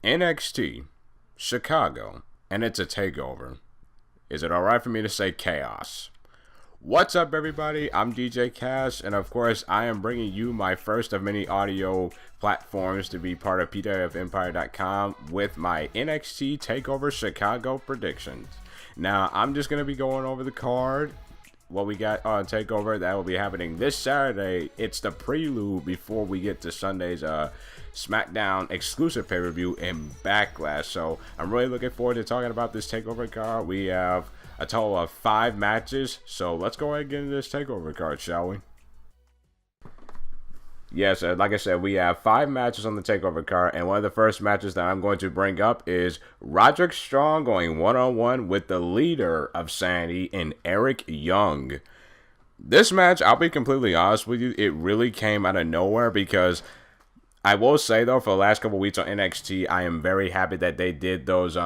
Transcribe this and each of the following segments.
NXT, Chicago, and it's a takeover. Is it alright for me to say chaos? What's up, everybody? I'm DJ Cash, and of course, I am bringing you my first of many audio platforms to be part of PWFempire.com with my NXT TakeOver Chicago predictions. Now, I'm just going to be going over the card, what we got on TakeOver that will be happening this Saturday. It's the prelude before we get to Sunday's SmackDown exclusive pay-per-view and Backlash. So I'm really looking forward to talking about this TakeOver card. We have a total of 5 matches, so let's go ahead and get into this TakeOver card, shall we? Yes, like I said, we have 5 matches on the TakeOver card, and one of the first matches that I'm going to bring up is Roderick Strong going one-on-one with the leader of Sanity and Eric Young. This match, I'll be completely honest with you, it really came out of nowhere because I will say, though, for the last couple weeks on NXT, I am very happy that they did those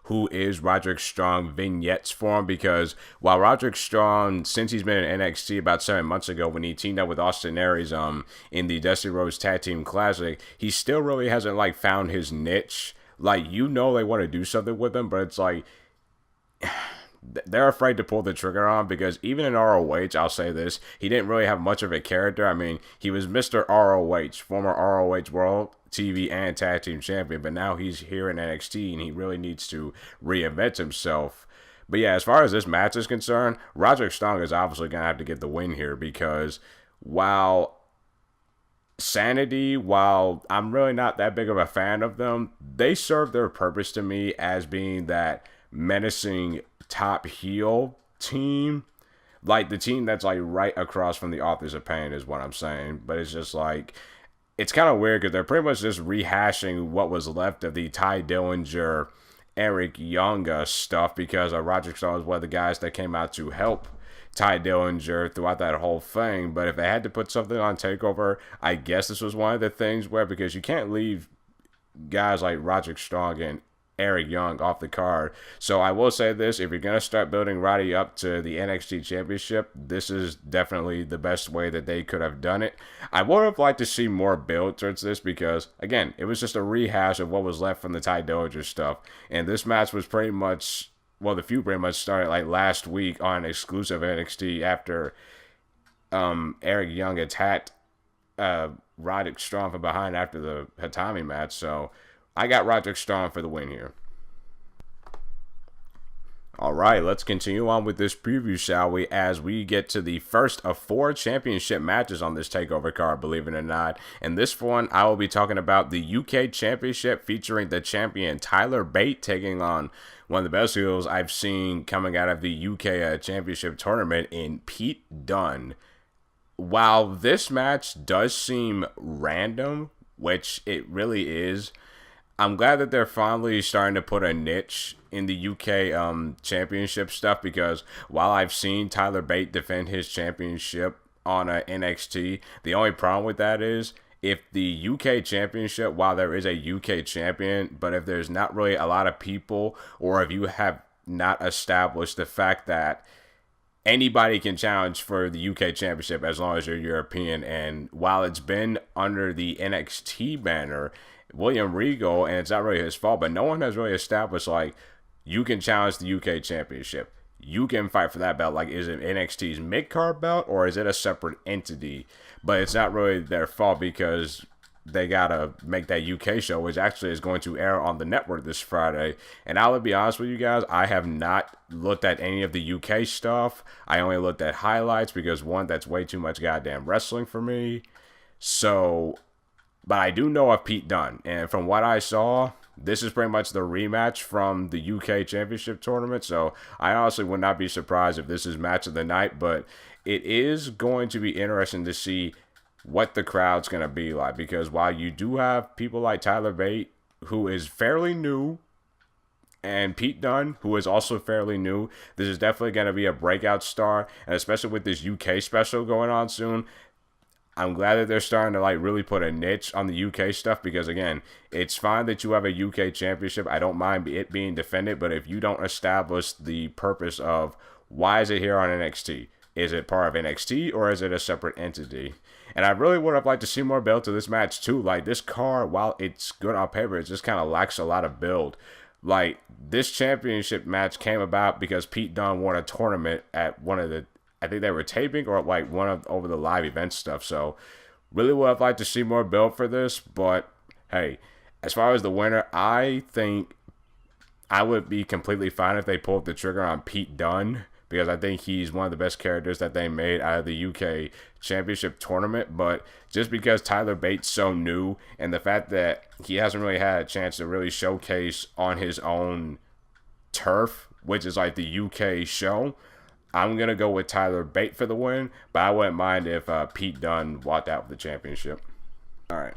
Who is Roderick Strong vignettes for him, because while Roderick Strong, since he's been in NXT about 7 months ago when he teamed up with Austin Aries in the Dusty Rhodes Tag Team Classic, he still really hasn't found his niche. They want to do something with him, but it's like they're afraid to pull the trigger on, because even in ROH, I'll say this, he didn't really have much of a character. I mean, he was Mr. ROH, former ROH World TV and Tag Team Champion, but now he's here in NXT and he really needs to reinvent himself. But yeah, as far as this match is concerned, Roderick Strong is obviously going to have to get the win here, because while I'm really not that big of a fan of them, they serve their purpose to me as being that menacing top heel team, like the team that's right across from the Authors of Pain is what I'm saying. But it's just it's kind of weird because they're pretty much just rehashing what was left of the Ty Dillinger, Eric Young stuff, because Roderick Strong was one of the guys that came out to help Ty Dillinger throughout that whole thing. But if they had to put something on TakeOver, I guess this was one of the things where, because you can't leave guys like Roderick Strong and Eric Young off the card. So I will say this, if you're going to start building Roddy up to the NXT Championship, this is definitely the best way that they could have done it. I would have liked to see more build towards this, because, again, it was just a rehash of what was left from the Ty Dillinger stuff. And this match was pretty much, the feud pretty much started last week on exclusive NXT after Eric Young attacked Roderick Strong from behind after the Hitomi match. So I got Roderick Strong for the win here. Alright, let's continue on with this preview, shall we, as we get to the first of 4 championship matches on this TakeOver card, believe it or not. And this one, I will be talking about the UK Championship, featuring the champion Tyler Bate taking on one of the best heels I've seen coming out of the UK Championship tournament in Pete Dunne. While this match does seem random, which it really is, I'm glad that they're finally starting to put a niche in the UK championship stuff, because while I've seen Tyler Bate defend his championship on NXT, the only problem with that is if the UK championship, while there is a UK champion, but if there's not really a lot of people, or if you have not established the fact that anybody can challenge for the UK championship as long as you're European, and while it's been under the NXT banner, William Regal, and it's not really his fault, but no one has really established you can challenge the UK championship, you can fight for that belt. Is it NXT's mid-card belt, or is it a separate entity? But it's not really their fault, because they gotta make that UK show, which actually is going to air on the network this Friday. And I'll be honest with you guys, I have not looked at any of the UK stuff. I only looked at highlights, because one, that's way too much goddamn wrestling for me. But I do know of Pete Dunne, and from what I saw, this is pretty much the rematch from the UK Championship tournament. So I honestly would not be surprised if this is match of the night, but it is going to be interesting to see what the crowd's going to be like, because while you do have people like Tyler Bate, who is fairly new, and Pete Dunne, who is also fairly new, this is definitely going to be a breakout star, and especially with this UK special going on soon, I'm glad that they're starting to really put a niche on the UK stuff, because again, it's fine that you have a UK championship. I don't mind it being defended, but if you don't establish the purpose of why is it here on NXT, Is it part of NXT or is it a separate entity? And I really would have liked to see more build to this match too. Like, this card, while it's good on paper, it just kind of lacks a lot of build. Like, this championship match came about because Pete Dunne won a tournament at one of the, I think they were taping or like one of over the live event stuff. So really would have liked to see more build for this. But hey, as far as the winner, I think I would be completely fine if they pulled the trigger on Pete Dunne, because I think he's one of the best characters that they made out of the UK Championship tournament. But just because Tyler Bate's so new, and the fact that he hasn't really had a chance to really showcase on his own turf, which is like the UK show, I'm going to go with Tyler Bate for the win. But I wouldn't mind if Pete Dunne walked out with the championship. All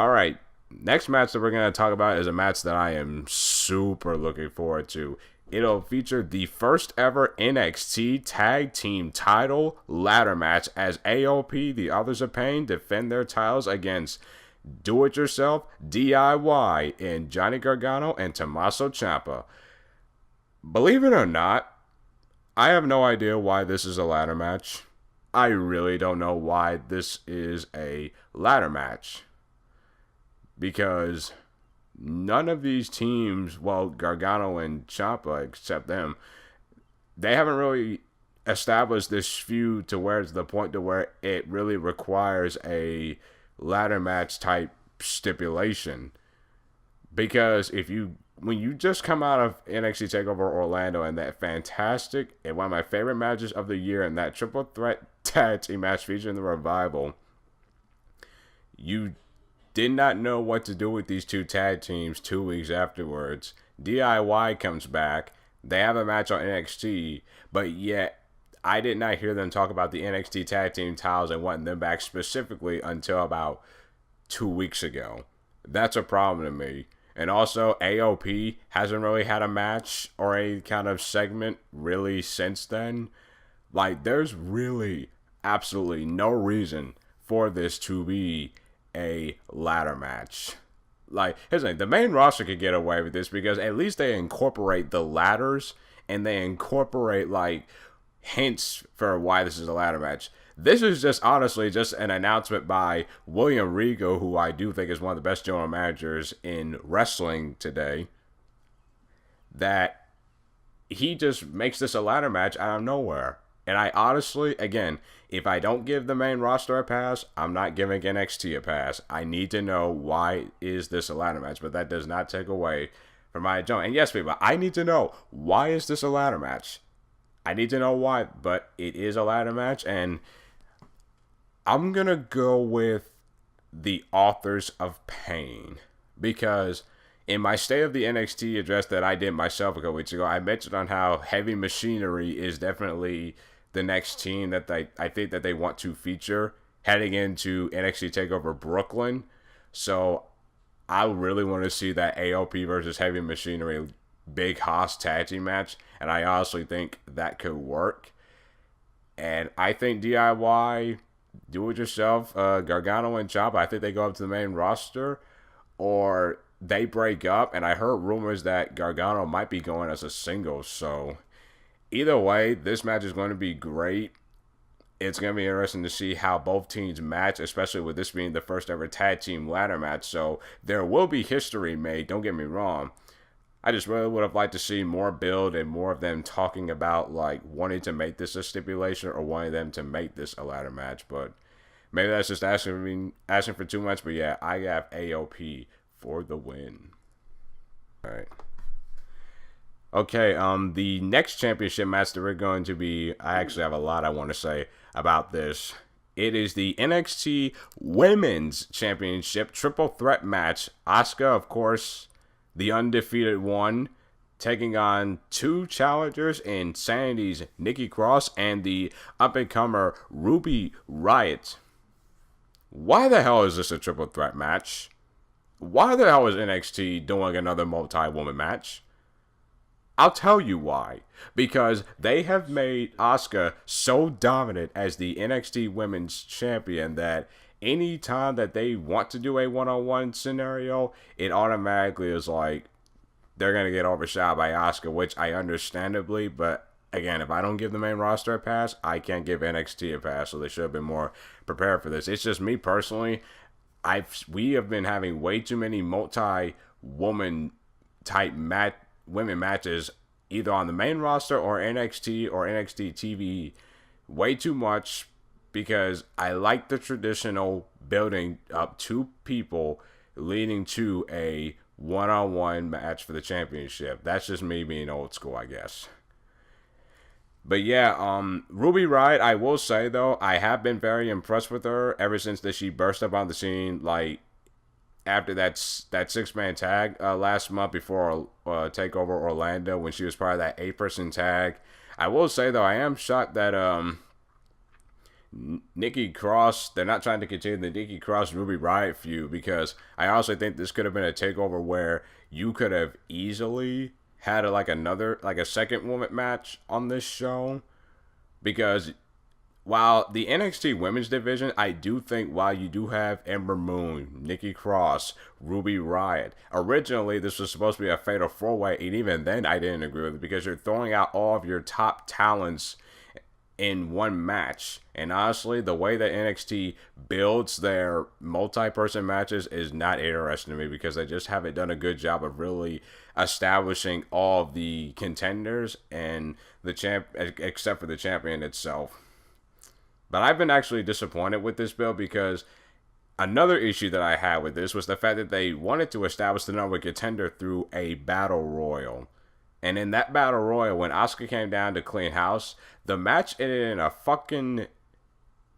right. Next match that we're going to talk about is a match that I am super looking forward to. It'll feature the first ever NXT Tag Team title ladder match as AOP, the Others of Pain, defend their titles against Do-It-Yourself, DIY, and Johnny Gargano and Tommaso Ciampa. Believe it or not, I have no idea why this is a ladder match. I really don't know why this is a ladder match. Because none of these teams, well, Gargano and Ciampa, except them, they haven't really established this feud to where it's the point to where it really requires a ladder match type stipulation. Because when you just come out of NXT TakeOver Orlando and that fantastic and one of my favorite matches of the year and that triple threat tag team match featuring the Revival, you did not know what to do with these two tag teams 2 weeks afterwards. DIY comes back. They have a match on NXT, but yet I did not hear them talk about the NXT tag team titles and wanting them back specifically until about 2 weeks ago. That's a problem to me. And also, AOP hasn't really had a match or a kind of segment really since then. Like, there's really absolutely no reason for this to be a ladder match. Like, here's the thing, the main roster could get away with this because at least they incorporate the ladders and they incorporate like hints for why this is a ladder match. This is just honestly just an announcement by William Regal, who I do think is one of the best general managers in wrestling today, that he just makes this a ladder match out of nowhere. And I honestly, again, if I don't give the main roster a pass, I'm not giving NXT a pass. I need to know why is this a ladder match, but that does not take away from my enjoyment. And yes, people, I need to know, why is this a ladder match? I need to know why, but it is a ladder match, and I'm going to go with the Authors of Pain, because in my State of the NXT address that I did myself a couple weeks ago, I mentioned on how Heavy Machinery is definitely the next team that I think that they want to feature heading into NXT TakeOver Brooklyn. So I really want to see that AOP versus Heavy Machinery Big Hoss tag team match, and I honestly think that could work. And I think DIY, Do-It-Yourself, Gargano and Ciampa, I think they go up to the main roster, or they break up, and I heard rumors that Gargano might be going as a single. So either way, this match is going to be great. It's going to be interesting to see how both teams match, especially with this being the first ever tag team ladder match. So there will be history made, don't get me wrong. I just really would have liked to see more build and more of them talking about like wanting to make this a stipulation or wanting them to make this a ladder match. But maybe that's just asking for too much. But yeah, I have AOP for the win. All right. Okay, the next championship match that we're going to be, I actually have a lot I want to say about this. It is the NXT Women's Championship Triple Threat match. Asuka, of course, the undefeated one, taking on two challengers in Sanity's Nikki Cross and the up-and-comer Ruby Riott. Why the hell is this a triple threat match? Why the hell is NXT doing another multi-woman match? I'll tell you why. Because they have made Asuka so dominant as the NXT Women's Champion that any time that they want to do a one-on-one scenario, it automatically is like they're going to get overshadowed by Asuka, which I understandably, but again, if I don't give the main roster a pass, I can't give NXT a pass. So they should have been more prepared for this. It's just me personally. We have been having way too many multi-woman type women matches either on the main roster or NXT TV way too much, because I like the traditional building up two people leading to a one-on-one match for the championship. That's just me being old school, I guess. But yeah, Ruby Riott, I will say though, I have been very impressed with her ever since that she burst up on the scene, like after that 6-man tag last month before Takeover Orlando, when she was part of that 8-person tag. I will say though, I am shocked that Nikki Cross, they're not trying to continue the Nikki Cross Ruby Riott feud, because I also think this could have been a takeover where you could have easily had a second woman match on this show, because while the NXT women's division, I do think while you do have Ember Moon, Nikki Cross, Ruby Riott, originally this was supposed to be a fatal 4-way, and even then I didn't agree with it, because you're throwing out all of your top talents in one match. And honestly, the way that NXT builds their multi-person matches is not interesting to me, because they just haven't done a good job of really establishing all of the contenders and the champ, except for the champion itself. But I've been actually disappointed with this build, because another issue that I had with this was the fact that they wanted to establish the number one contender through a battle royal. And in that battle royal, when Asuka came down to clean house, the match ended in a fucking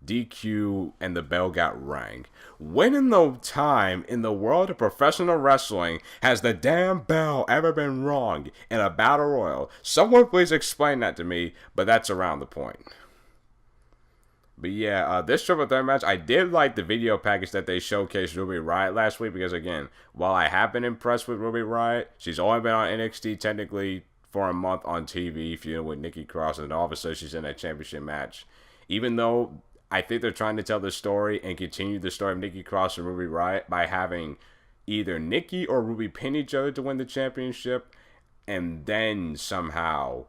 DQ and the bell got rang. When in the time in the world of professional wrestling has the damn bell ever been rung in a battle royal? Someone please explain that to me, but that's around the point. But yeah, this triple threat match, I did like the video package that they showcased Ruby Riott last week, because again, while I have been impressed with Ruby Riott, she's only been on NXT technically for a month on TV, feuding with Nikki Cross, and all of a sudden she's in a championship match. Even though I think they're trying to tell the story and continue the story of Nikki Cross and Ruby Riott by having either Nikki or Ruby pin each other to win the championship, and then somehow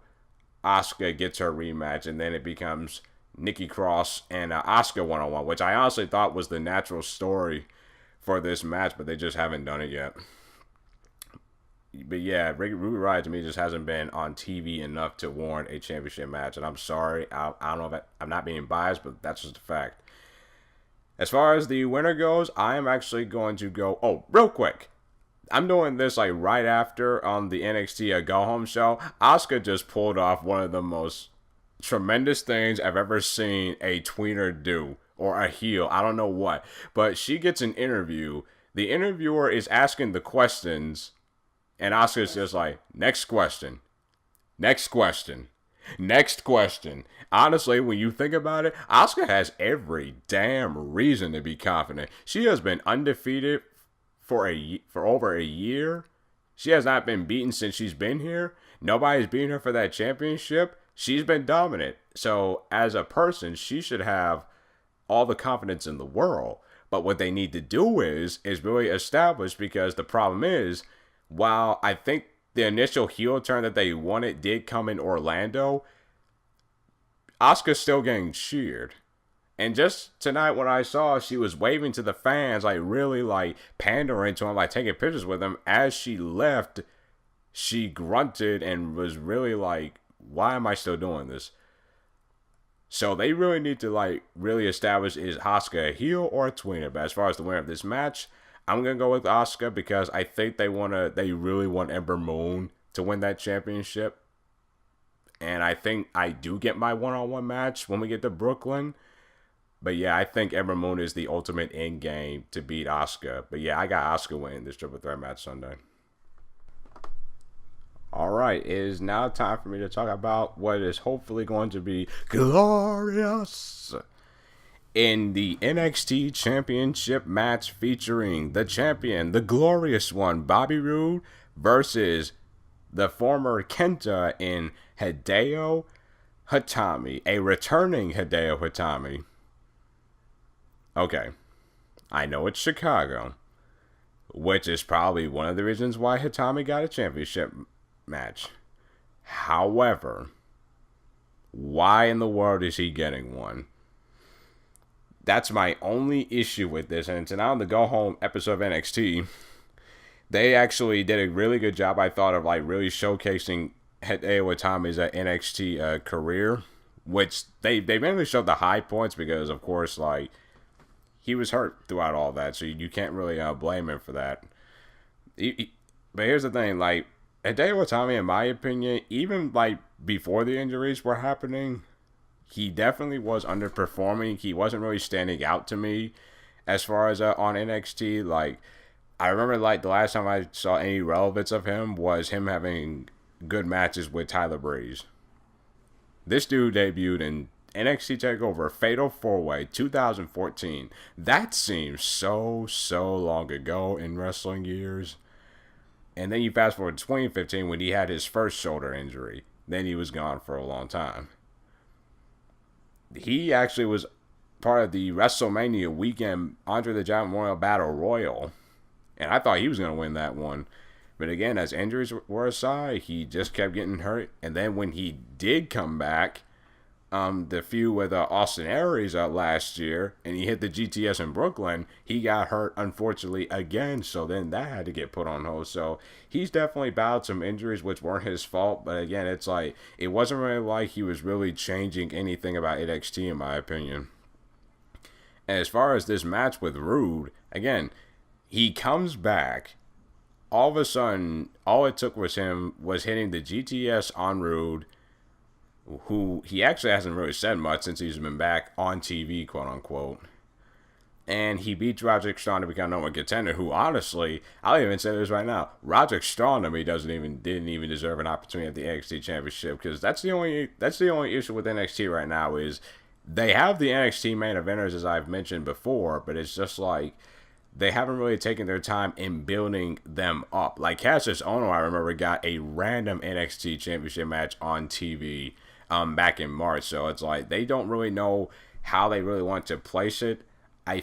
Asuka gets her rematch, and then it becomes Nikki Cross and Asuka one-on-one, which I honestly thought was the natural story for this match, but they just haven't done it yet. But yeah, Ruby Riott to me just hasn't been on TV enough to warrant a championship match, and I'm sorry. I don't know if I'm not being biased, but that's just a fact. As far as the winner goes, I am actually going to go... Oh, real quick. I'm doing this like right after on the NXT Go Home show. Asuka just pulled off one of the most tremendous things I've ever seen a tweener do, or a heel, I don't know what, but she gets an interview. The interviewer is asking the questions, and Asuka's just like, next question, next question, next question. Honestly, when you think about it, Asuka has every damn reason to be confident. She has been undefeated for over a year. She has not been beaten since she's been here. Nobody's beaten her for that championship. She's been dominant. So as a person, she should have all the confidence in the world. But what they need to do is really establish, because the problem is, while I think the initial heel turn that they wanted did come in Orlando, Asuka's still getting cheered. And just tonight when I saw she was waving to the fans, like really like pandering to them, like taking pictures with them, as she left, she grunted and was really like, why am I still doing this? So they really need to like really establish, is Asuka a heel or a tweener? But as far as the winner of this match, I'm gonna go with Asuka, because I think they really want Ember Moon to win that championship. And I think I do get my one-on-one match when we get to Brooklyn. But yeah, I think Ember Moon is the ultimate end game to beat Asuka. But yeah, I got Asuka winning this triple threat match Sunday. Alright, it is now time for me to talk about what is hopefully going to be glorious in the NXT Championship match, featuring the champion, the glorious one, Bobby Roode, versus the former Kenta in Hideo Itami, a returning Hideo Itami. Okay, I know it's Chicago, which is probably one of the reasons why Hitomi got a championship match. However, Why in the world is he getting one? That's my only issue with this. And tonight on the Go Home episode of NXT, they actually did a really good job, I thought, of like really showcasing Hideo Itami's NXT career, which they mainly showed the high points because, of course, like he was hurt throughout all that, so you can't really blame him for that. But here's the thing, like Hideo Itami, in my opinion, even like before the injuries were happening, he definitely was underperforming. He wasn't really standing out to me as far as on NXT. Like, I remember like the last time I saw any relevance of him was him having good matches with Tyler Breeze. This dude debuted in NXT TakeOver Fatal 4-Way 2014. That seems so long ago in wrestling years. And then you fast forward to 2015 when he had his first shoulder injury. Then he was gone for a long time. He actually was part of the WrestleMania weekend Andre the Giant Memorial Battle Royal. And I thought he was going to win that one. But again, as injuries were aside, he just kept getting hurt. And then when he did come back, the feud with Austin Aries last year, and he hit the GTS in Brooklyn, he got hurt, unfortunately, again. So then that had to get put on hold. So he's definitely battled some injuries, which weren't his fault. But again, it's like, it wasn't really like he was really changing anything about NXT, in my opinion. And as far as this match with Roode, again, he comes back. All of a sudden, all it took was him was hitting the GTS on Roode, who he actually hasn't really said much since he's been back on TV, quote unquote. And he beat Roderick Strong to become number one contender, who honestly, I'll even say this right now, Roderick Strong to me didn't even deserve an opportunity at the NXT Championship, because that's the only issue with NXT right now is they have the NXT main eventers, as I've mentioned before, but it's just like they haven't really taken their time in building them up. Like Cassius Ohno, I remember, got a random NXT Championship match on TV back in March. So it's like they don't really know how they really want to place it. I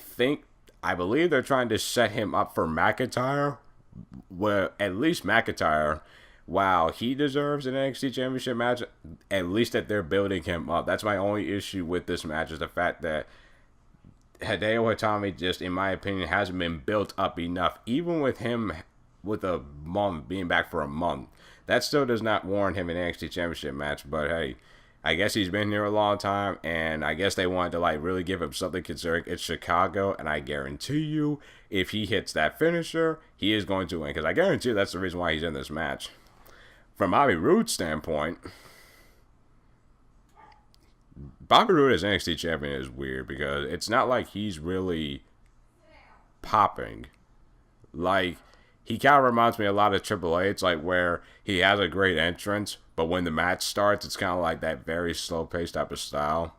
believe they're trying to set him up for McIntyre. Well, at least McIntyre, while he deserves an NXT Championship match, at least that they're building him up. That's my only issue with this match, is the fact that Hideo Itami just, in my opinion, hasn't been built up enough. Even with him with a month, being back for a month, that still does not warrant him an NXT Championship match. But hey, I guess he's been here a long time, and I guess they wanted to like really give him something, considering it's Chicago, and I guarantee you, if he hits that finisher, he is going to win, because I guarantee you that's the reason why he's in this match. From Bobby Roode's standpoint, Bobby Roode as NXT champion is weird, because it's not like he's really popping. Like, he kind of reminds me a lot of Triple H, like where he has a great entrance, but when the match starts, it's kind of like that very slow-paced type of style.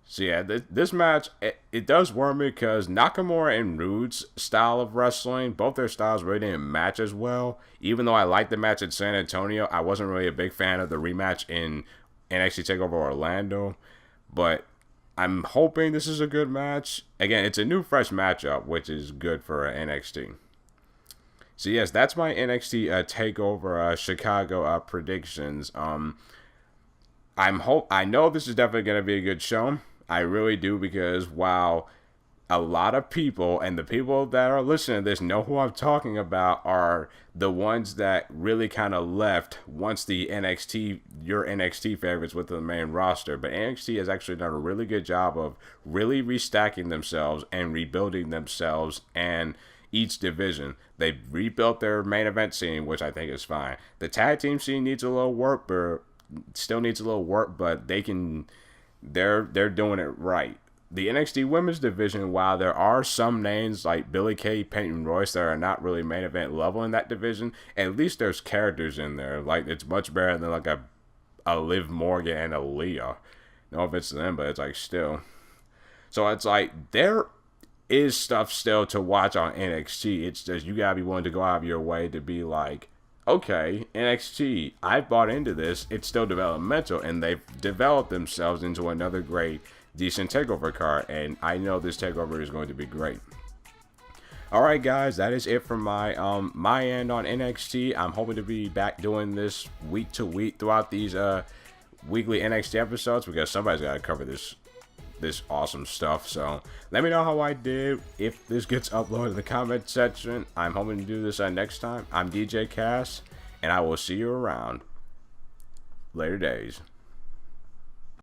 So yeah, this match, it does worry me, because Nakamura and Roode's style of wrestling, both their styles really didn't match as well. Even though I liked the match at San Antonio, I wasn't really a big fan of the rematch in NXT TakeOver Orlando. But I'm hoping this is a good match. Again, it's a new, fresh matchup, which is good for NXT. So yes, that's my NXT TakeOver Chicago predictions. I know this is definitely going to be a good show. I really do, because while a lot of people, and the people that are listening to this know who I'm talking about, are the ones that really kind of left once your NXT favorites with the main roster. But NXT has actually done a really good job of really restacking themselves and rebuilding themselves and each division. They've rebuilt their main event scene, which I think is fine. The tag team scene needs a little work, but they're doing it right. The NXT women's division, while there are some names like Billie Kay, Peyton Royce that are not really main event level in that division, at least there's characters in there. Like, it's much better than like a Liv Morgan and a Leah. No offense to them, but it's like still. So it's like there is stuff still to watch on NXT. It's just you gotta be willing to go out of your way to be like, okay, NXT, I bought into this. It's still developmental, and they've developed themselves into another great, decent TakeOver card, and I know this TakeOver is going to be great. Alright guys, that is it from my end on NXT. I'm hoping to be back doing this week to week throughout these weekly NXT episodes because somebody's got to cover this awesome stuff. So let me know how I did. If this gets uploaded in the comment section, I'm hoping to do this next time. I'm DJ Cass, and I will see you around. Later days.